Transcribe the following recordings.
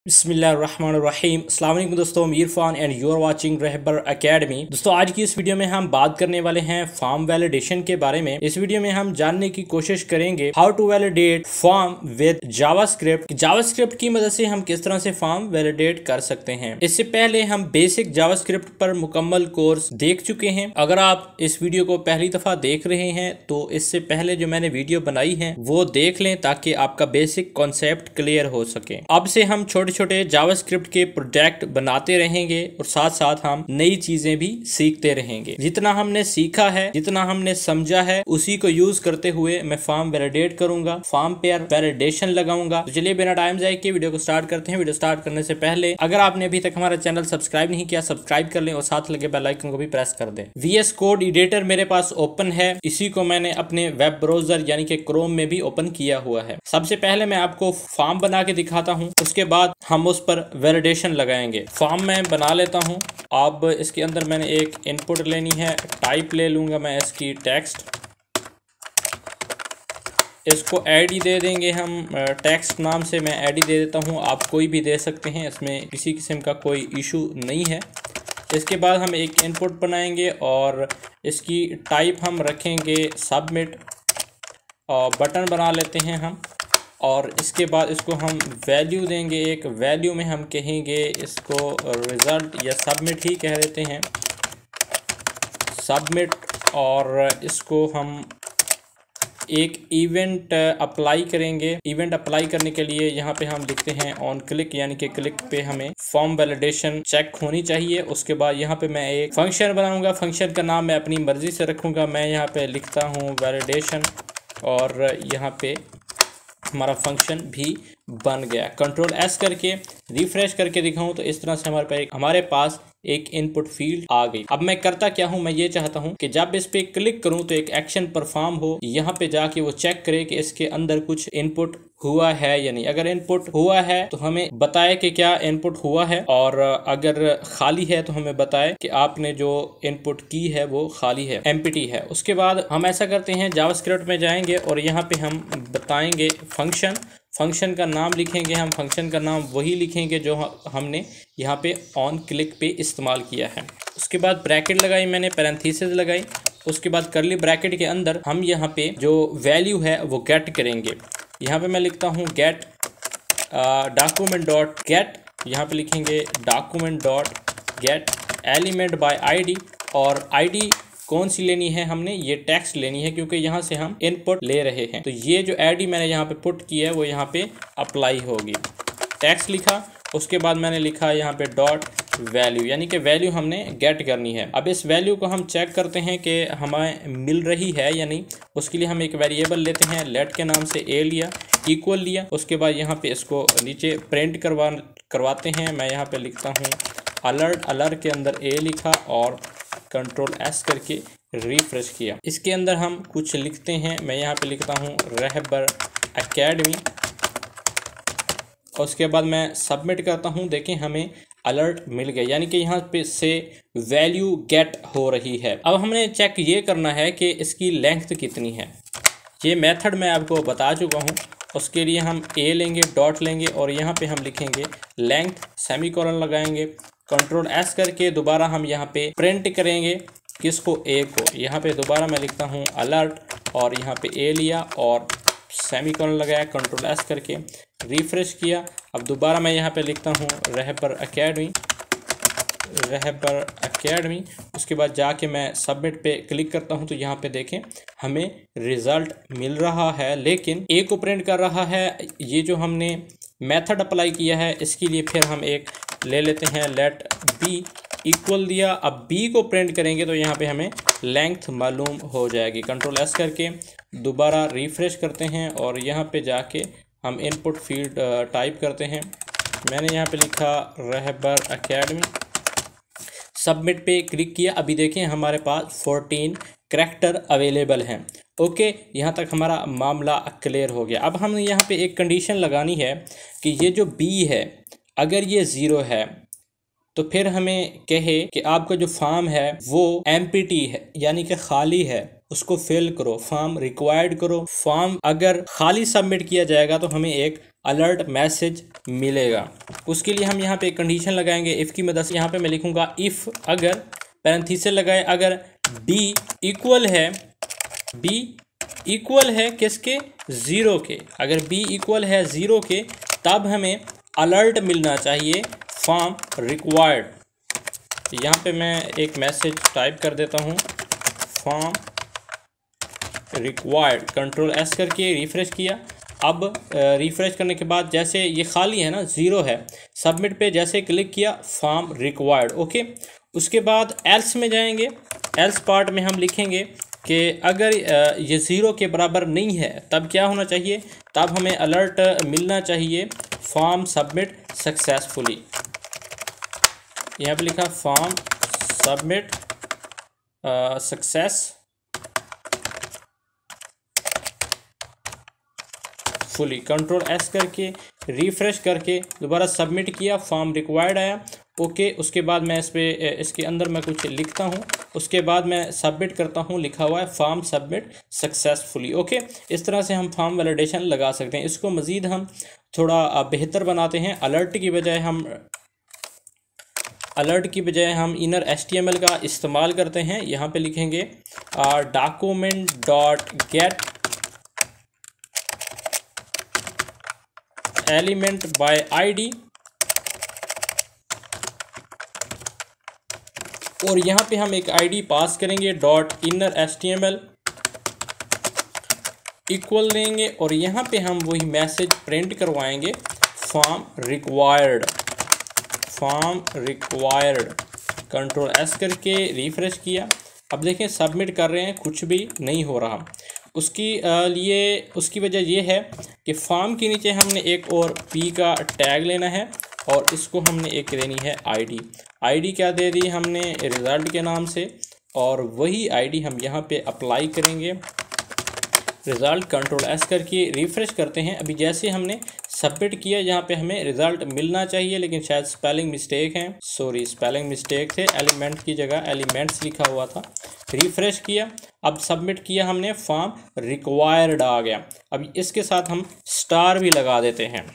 बिस्मिल्लाहिर्रहमानिर्रहीम। अस्सलाम वालेकुम दोस्तों, मैं Irfan and you are watching Rahbar academy. दोस्तों आज की इस वीडियो में हम बात करने वाले हैं फॉर्म वैलिडेशन के बारे में। इस वीडियो में हम जानने की कोशिश करेंगे how to validate form with JavaScript. JavaScript की मदद से हम किस तरह से फॉर्म वैलिडेट कर सकते हैं। इससे पहले हम बेसिक जावास्क्रिप्ट पर मुकम्मल कोर्स देख चुके हैं। अगर आप इस वीडियो को पहली दफा देख रहे हैं तो इससे पहले जो मैंने वीडियो बनाई है वो देख लें ताकि आपका बेसिक कॉन्सेप्ट क्लियर हो सके। अब से हम छोटे छोटे जावास्क्रिप्ट के प्रोजेक्ट बनाते रहेंगे और साथ साथ हम नई चीजें भी सीखते रहेंगे। जितना हमने सीखा है, जितना हमने समझा है, उसी को यूज करते हुए मैं फॉर्म वैलिडेट करूंगा, फॉर्म पे वैलिडेशन लगाऊंगा। तो चलिए बिना टाइम जाए के वीडियो को स्टार्ट करते हैं। वीडियो स्टार्ट करने से पहले अगर आपने अभी तक हमारा चैनल सब्सक्राइब नहीं किया, सब्सक्राइब कर लें और साथ लगे बेल आइकन को भी प्रेस कर दें। VS कोड एडिटर मेरे पास ओपन है, इसी को मैंने अपने वेब ब्राउजर यानी कि क्रोम में भी ओपन किया हुआ है। सबसे पहले मैं आपको फॉर्म बना के दिखाता हूँ, उसके बाद हम उस पर वैलिडेशन लगाएंगे। फॉर्म मैं बना लेता हूं। अब इसके अंदर मैंने एक इनपुट लेनी है, टाइप ले लूंगा मैं इसकी टेक्स्ट। इसको आईडी दे देंगे हम, टेक्स्ट नाम से मैं आईडी दे देता हूं। आप कोई भी दे सकते हैं, इसमें किसी किस्म का कोई इशू नहीं है। इसके बाद हम एक इनपुट बनाएंगे और इसकी टाइप हम रखेंगे सबमिट, और बटन बना लेते हैं हम। और इसके बाद इसको हम वैल्यू देंगे, एक वैल्यू में हम कहेंगे इसको रिज़ल्ट या सबमिट ही कह देते हैं, सबमिट। और इसको हम एक इवेंट अप्लाई करेंगे। इवेंट अप्लाई करने के लिए यहाँ पे हम लिखते हैं ऑन क्लिक, यानी कि क्लिक पे हमें फॉर्म वैलिडेशन चेक होनी चाहिए। उसके बाद यहाँ पे मैं एक फंक्शन बनाऊंगा। फंक्शन का नाम मैं अपनी मर्जी से रखूँगा। मैं यहाँ पे लिखता हूँ वैलिडेशन और यहाँ पे हमारा फंक्शन भी बन गया। कंट्रोल S करके रिफ्रेश करके दिखाऊं तो इस तरह से हमारे पास एक इनपुट फील्ड आ गई। अब मैं करता क्या हूं, मैं ये चाहता हूं कि जब इस पे क्लिक करूं तो एक एक्शन परफॉर्म हो, यहाँ पे जाके वो चेक करे कि इसके अंदर कुछ इनपुट हुआ है या नहीं। अगर इनपुट हुआ है तो हमें बताए कि क्या इनपुट हुआ है, और अगर खाली है तो हमें बताए कि आपने जो इनपुट की है वो खाली है, एम्प्टी है। उसके बाद हम ऐसा करते हैं, जावास्क्रिप्ट में जाएंगे और यहाँ पे हम बताएंगे फंक्शन का नाम लिखेंगे। हम फंक्शन का नाम वही लिखेंगे जो हमने यहाँ पे ऑन क्लिक पे इस्तेमाल किया है। उसके बाद ब्रैकेट लगाई मैंने, पैरेंथेसिस लगाई। उसके बाद करली ब्रैकेट के अंदर हम यहाँ पे जो वैल्यू है वो गेट करेंगे। यहाँ पे मैं लिखता हूँ गेट डॉक्यूमेंट डॉट गेट, यहाँ पे लिखेंगे document dot gate element by ID. और आईडी कौन सी लेनी है, हमने ये टेक्स्ट लेनी है क्योंकि यहाँ से हम इनपुट ले रहे हैं। तो ये जो आईडी मैंने यहाँ पे पुट की है वो यहाँ पे अप्लाई होगी। टेक्स्ट लिखा, उसके बाद मैंने लिखा यहाँ पे डॉट वैल्यू, यानी कि वैल्यू हमने गेट करनी है। अब इस वैल्यू को हम चेक करते हैं कि हमें मिल रही है या नहीं। उसके लिए हम एक वेरिएबल लेते हैं, लेट के नाम से ए लिया, इक्वल लिया। उसके बाद यहाँ पे इसको नीचे प्रिंट करवाते हैं। मैं यहाँ पे लिखता हूँ अलर्ट के अंदर ए लिखा और कंट्रोल S करके रिफ्रेश किया। इसके अंदर हम कुछ लिखते हैं, मैं यहाँ पे लिखता हूँ रहबर एकेडमी। उसके बाद मैं सबमिट करता हूँ। देखें हमें अलर्ट मिल गया, यानी कि यहाँ पे से वैल्यू गेट हो रही है। अब हमने चेक ये करना है कि इसकी लेंथ कितनी है। ये मेथड मैं आपको बता चुका हूँ। उसके लिए हम ए लेंगे, डॉट लेंगे और यहाँ पे हम लिखेंगे लेंथ, सेमीकोलन लगाएंगे। कंट्रोल S करके दोबारा हम यहाँ पे प्रिंट करेंगे किसको, ए को। यहाँ पे दोबारा मैं लिखता हूँ अलर्ट और यहाँ पे ए लिया और सेमीकोलन लगाया, कंट्रोल S करके रिफ्रेश किया। अब दोबारा मैं यहाँ पे लिखता हूँ रहबर एकेडमी। उसके बाद जाके मैं सबमिट पे क्लिक करता हूँ तो यहाँ पे देखें हमें रिजल्ट मिल रहा है, लेकिन ए को प्रिंट कर रहा है। ये जो हमने मेथड अप्लाई किया है इसके लिए फिर हम एक ले लेते हैं, लेट बी इक्वल दिया। अब बी को प्रिंट करेंगे तो यहाँ पे हमें लेंथ मालूम हो जाएगी। कंट्रोल S करके दोबारा रिफ्रेश करते हैं और यहाँ पे जाके हम इनपुट फील्ड टाइप करते हैं। मैंने यहाँ पे लिखा रहबर एकेडमी, सबमिट पे क्लिक किया। अभी देखें हमारे पास 14 करैक्टर अवेलेबल हैं। ओके, यहाँ तक हमारा मामला क्लियर हो गया। अब हम यहाँ पे एक कंडीशन लगानी है कि ये जो बी है अगर ये 0 है तो फिर हमें कहे कि आपका जो फॉर्म है वो एम्प्टी है, यानी कि खाली है, उसको फिल करो, फॉर्म रिक्वायर्ड करो। फॉर्म अगर खाली सबमिट किया जाएगा तो हमें एक अलर्ट मैसेज मिलेगा। उसके लिए हम यहाँ पे एक कंडीशन लगाएंगे इफ़ की मदद से। यहाँ पे मैं लिखूँगा इफ़, अगर पैरेंथेसिस लगाए, अगर बी इक्वल है किसके, ज़ीरो के। अगर बी इक्वल है ज़ीरो के तब हमें अलर्ट मिलना चाहिए फॉर्म रिक्वायर्ड। यहाँ पे मैं एक मैसेज टाइप कर देता हूँ, फॉर्म रिक्वायर्ड, कंट्रोल एस करके रिफ़्रेश किया। अब रिफ़्रेश करने के बाद जैसे ये खाली है ना, ज़ीरो है, सबमिट पे जैसे क्लिक किया फॉर्म रिक्वायर्ड, ओके। उसके बाद एल्स में जाएंगे। एल्स पार्ट में हम लिखेंगे कि अगर ये ज़ीरो के बराबर नहीं है तब क्या होना चाहिए, तब हमें अलर्ट मिलना चाहिए फॉर्म सबमिट सक्सेसफुली। यहाँ पे लिखा form submit successfully, control S करके रिफ़्रेश करके दोबारा सबमिट किया, फॉर्म रिक्वायर्ड आया, ओके। उसके बाद मैं इसके अंदर मैं कुछ लिखता हूँ, उसके बाद मैं सबमिट करता हूँ, लिखा हुआ है फॉर्म सबमिट सक्सेसफुली, ओके। इस तरह से हम फॉर्म वैलिडेशन लगा सकते हैं। इसको मज़ीद हम थोड़ा बेहतर बनाते हैं। अलर्ट की बजाय हम इनर HTML का इस्तेमाल करते हैं। यहाँ पे लिखेंगे document dot gate element by ID, और यहाँ पे हम एक ID पास करेंगे डॉट इनर HTML इक्वल देंगे, और यहाँ पे हम वही मैसेज प्रिंट करवाएंगे फॉर्म रिक्वायर्ड, कंट्रोल एस करके रिफ़्रेश किया। अब देखें सबमिट कर रहे हैं, कुछ भी नहीं हो रहा। उसकी वजह ये है कि फॉर्म के नीचे हमने एक और P का टैग लेना है, और इसको हमने एक देनी है ID क्या दे दी हमने, रिज़ल्ट के नाम से, और वही ID हम यहाँ पे अप्लाई करेंगे रिज़ल्ट, कंट्रोल एस करके रिफ़्रेश करते हैं। अभी जैसे हमने सबमिट किया, यहाँ पे हमें रिज़ल्ट मिलना चाहिए, लेकिन शायद स्पेलिंग मिस्टेक है, सॉरी स्पेलिंग मिस्टेक थे, एलिमेंट की जगह एलिमेंट्स लिखा हुआ था। रिफ़्रेश किया, अब सबमिट किया हमने, फॉर्म रिक्वायर्ड आ गया। अब इसके साथ हम स्टार भी लगा देते हैं।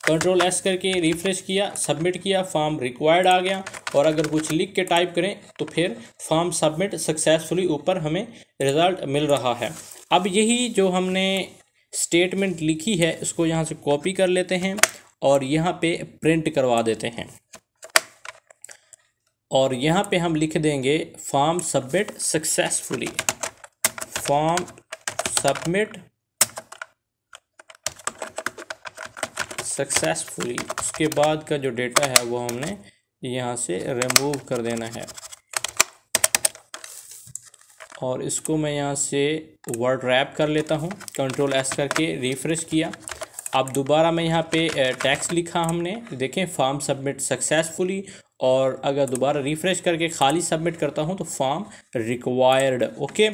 कंट्रोल एस करके रिफ़्रेश किया, सबमिट किया, फॉर्म रिक्वायर्ड आ गया, और अगर कुछ लिख के टाइप करें तो फिर फॉर्म सबमिट सक्सेसफुली ऊपर हमें रिज़ल्ट मिल रहा है। अब यही जो हमने स्टेटमेंट लिखी है इसको यहाँ से कॉपी कर लेते हैं और यहाँ पे प्रिंट करवा देते हैं, और यहाँ पे हम लिख देंगे form submit successfully, form submit successfully. उसके बाद का जो डेटा है वो हमने यहाँ से रिमूव कर देना है, और इसको मैं यहाँ से वर्ड रैप कर लेता हूँ। कंट्रोल एस करके रिफ़्रेश किया। अब दोबारा मैं यहाँ पे टेक्स्ट लिखा हमने, देखें फॉर्म सबमिट सक्सेसफुली, और अगर दोबारा रिफ़्रेश करके खाली सबमिट करता हूँ तो फॉर्म रिक्वायर्ड, ओके।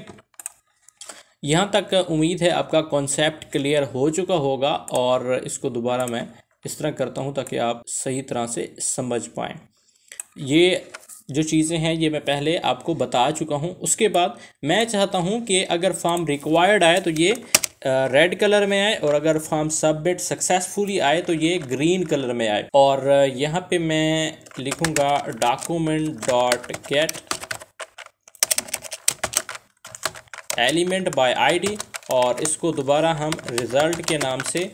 यहाँ तक उम्मीद है आपका कॉन्सेप्ट क्लियर हो चुका होगा, और इसको दोबारा मैं इस तरह करता हूँ ताकि आप सही तरह से समझ पाएँ। ये जो चीज़ें हैं ये मैं पहले आपको बता चुका हूँ। उसके बाद मैं चाहता हूँ कि अगर फॉर्म रिक्वायर्ड आए तो ये रेड कलर में आए, और अगर फॉर्म सबमिट सक्सेसफुली आए तो ये ग्रीन कलर में आए। और यहाँ पे मैं लिखूँगा document dot gate element by ID, और इसको दोबारा हम रिज़ल्ट के नाम से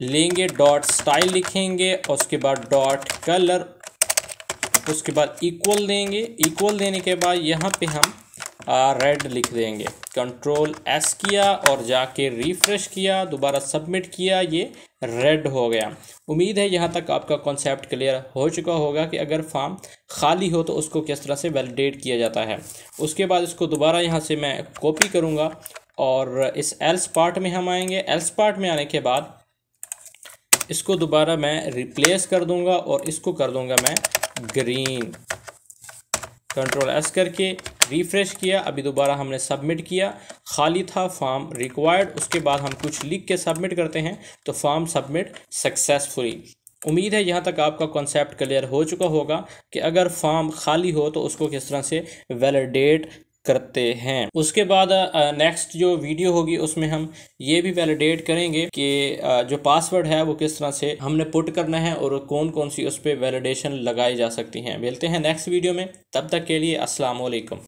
लेंगे, डॉट स्टाइल लिखेंगे, और उसके बाद डॉट कलर, उसके बाद इक्वल देंगे। इक्वल देने के बाद यहाँ पे हम रेड लिख देंगे। कंट्रोल एस किया और जाके रिफ़्रेश किया, दोबारा सबमिट किया, ये रेड हो गया। उम्मीद है यहाँ तक आपका कॉन्सेप्ट क्लियर हो चुका होगा कि अगर फॉर्म खाली हो तो उसको किस तरह से वैलिडेट किया जाता है। उसके बाद इसको दोबारा यहाँ से मैं कॉपी करूँगा, और इस एल्स पार्ट में हम आएंगे। एल्स पार्ट में आने के बाद इसको दोबारा मैं रिप्लेस कर दूँगा, और इसको कर दूँगा मैं ग्रीन। कंट्रोल एस करके रिफ़्रेश किया, अभी दोबारा हमने सबमिट किया, खाली था फॉर्म रिक्वायर्ड। उसके बाद हम कुछ लिख के सबमिट करते हैं तो फॉर्म सबमिट सक्सेसफुली। उम्मीद है यहाँ तक आपका कॉन्सेप्ट क्लियर हो चुका होगा कि अगर फॉर्म खाली हो तो उसको किस तरह से वैलिडेट करते हैं। उसके बाद नेक्स्ट जो वीडियो होगी उसमें हम ये भी वैलिडेट करेंगे कि जो पासवर्ड है वो किस तरह से हमने पुट करना है और कौन कौन सी उस पर वैलिडेशन लगाई जा सकती हैं। मिलते हैं नेक्स्ट वीडियो में, तब तक के लिए अस्सलाम वालेकुम।